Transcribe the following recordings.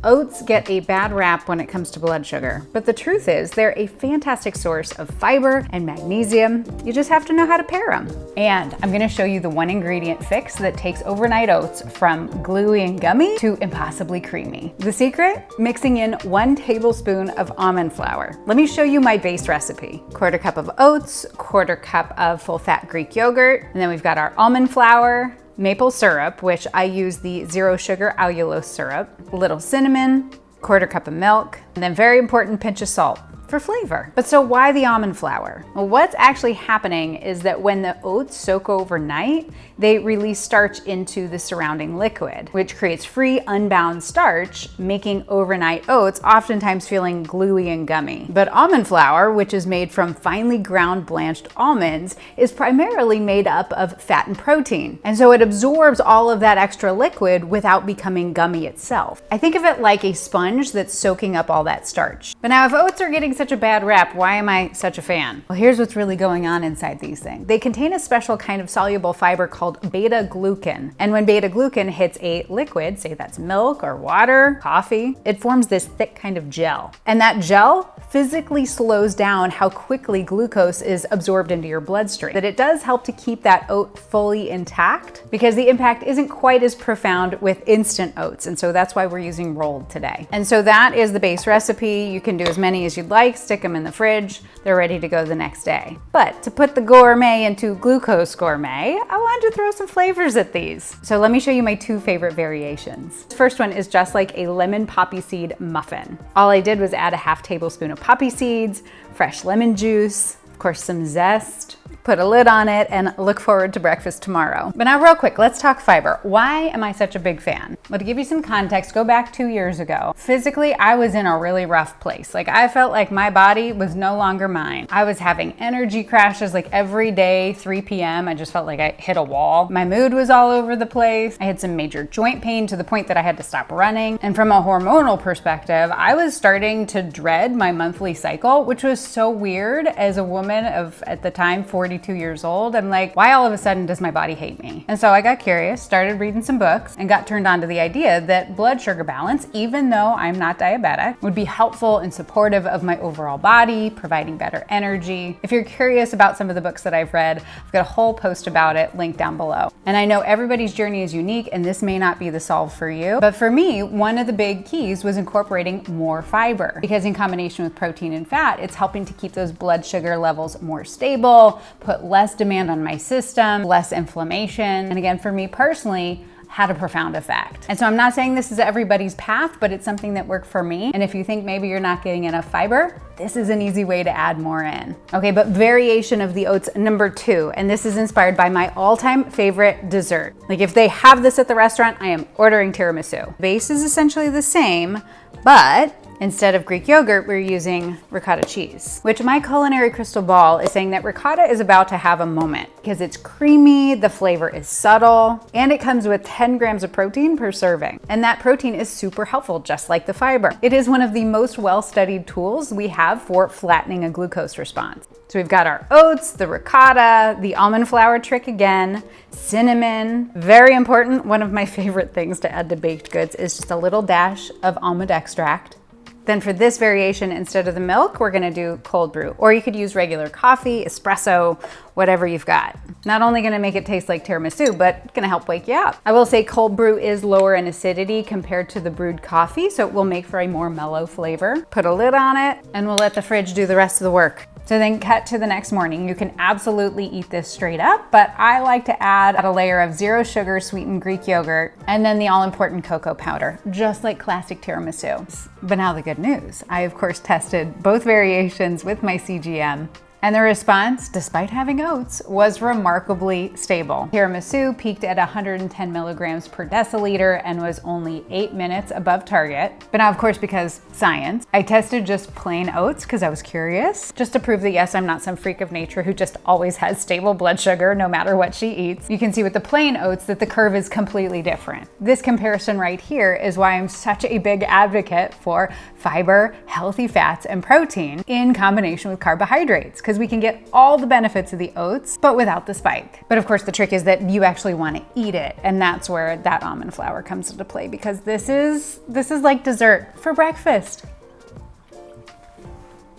Oats get a bad rap when it comes to blood sugar, but the truth is they're a fantastic source of fiber and magnesium. You just have to know how to pair them. And I'm gonna show you the one ingredient fix that takes overnight oats from gluey and gummy to impossibly creamy. The secret? Mixing in 1 tablespoon of almond flour. Let me show you my base recipe. 1/4 cup of oats, 1/4 cup of full fat Greek yogurt, and then we've got our almond flour, maple syrup, which I use the 0 sugar allulose syrup, a little cinnamon, 1/4 cup of milk, and then very important pinch of salt for flavor. But so why the almond flour? Well, what's actually happening is that when the oats soak overnight, they release starch into the surrounding liquid, which creates free, unbound starch, making overnight oats oftentimes feeling gluey and gummy. But almond flour, which is made from finely ground blanched almonds, is primarily made up of fat and protein. And so it absorbs all of that extra liquid without becoming gummy itself. I think of it like a sponge that's soaking up all that starch. But now if oats are getting such a bad rap, why am I such a fan? Well, here's what's really going on inside these things. They contain a special kind of soluble fiber called BetaGlucan. And when BetaGlucan hits a liquid, say that's milk or water, coffee, it forms this thick kind of gel. And that gel physically slows down how quickly glucose is absorbed into your bloodstream. That it does help to keep that oat fully intact because the impact isn't quite as profound with instant oats. And so that's why we're using rolled today. And so that is the base recipe. You can do as many as you'd like, stick them in the fridge. They're ready to go the next day. But to put the gourmet into glucose gourmet, I wanted to throw some flavors at these. So let me show you my 2 favorite variations. The first one is just like a lemon poppy seed muffin. All I did was add a 1/2 tablespoon of poppy seeds, fresh lemon juice, of course some zest, put a lid on it, and look forward to breakfast tomorrow. But now real quick, let's talk fiber. Why am I such a big fan? Well, to give you some context, go back 2 years ago. Physically, I was in a really rough place. Like I felt like my body was no longer mine. I was having energy crashes like every day, 3 p.m. I just felt like I hit a wall. My mood was all over the place. I had some major joint pain to the point that I had to stop running. And from a hormonal perspective, I was starting to dread my monthly cycle, which was so weird as a woman of, at the time, 42 years old. I'm like, why all of a sudden does my body hate me? And so I got curious, started reading some books, and got turned on to the idea that blood sugar balance, even though I'm not diabetic, would be helpful and supportive of my overall body, providing better energy. If you're curious about some of the books that I've read, I've got a whole post about it linked down below. And I know everybody's journey is unique, and this may not be the solve for you, but for me, one of the big keys was incorporating more fiber, because in combination with protein and fat, it's helping to keep those blood sugar levels more stable, put less demand on my system, less inflammation. And again, for me personally, had a profound effect. And so I'm not saying this is everybody's path, but it's something that worked for me. And if you think maybe you're not getting enough fiber, this is an easy way to add more in. Okay, but variation of the oats number 2, and this is inspired by my all-time favorite dessert. Like if they have this at the restaurant, I am ordering tiramisu. Base is essentially the same, but instead of Greek yogurt, we're using ricotta cheese, which my culinary crystal ball is saying that ricotta is about to have a moment because it's creamy, the flavor is subtle, and it comes with 10 grams of protein per serving. And that protein is super helpful, just like the fiber. It is one of the most well-studied tools we have for flattening a glucose response. So we've got our oats, the ricotta, the almond flour trick again, cinnamon, very important. One of my favorite things to add to baked goods is just a little dash of almond extract. Then for this variation, instead of the milk, we're gonna do cold brew, or you could use regular coffee, espresso, whatever you've got. Not only gonna make it taste like tiramisu, but gonna help wake you up. I will say cold brew is lower in acidity compared to the brewed coffee, so it will make for a more mellow flavor. Put a lid on it, and we'll let the fridge do the rest of the work. So then cut to the next morning. You can absolutely eat this straight up, but I like to add a layer of 0 sugar sweetened Greek yogurt and then the all-important cocoa powder, just like classic tiramisu. But now the good news. I, of course, tested both variations with my CGM. And the response, despite having oats, was remarkably stable. Tiramisu peaked at 110 milligrams per deciliter and was only 8 minutes above target. But now, of course, because science, I tested just plain oats because I was curious, just to prove that yes, I'm not some freak of nature who just always has stable blood sugar no matter what she eats. You can see with the plain oats that the curve is completely different. This comparison right here is why I'm such a big advocate for fiber, healthy fats, and protein in combination with carbohydrates. because we can get all the benefits of the oats, but without the spike. But of course, the trick is that you actually want to eat it. And that's where that almond flour comes into play, because this is like dessert for breakfast.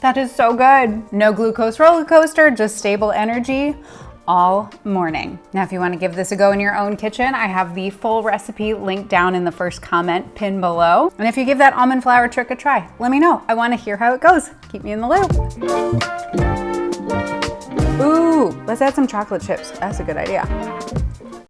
That is so good. No glucose roller coaster, just stable energy all morning. Now, if you want to give this a go in your own kitchen, I have the full recipe linked down in the first comment pinned below. And if you give that almond flour trick a try, let me know. I want to hear how it goes. Keep me in the loop. Ooh, let's add some chocolate chips. That's a good idea.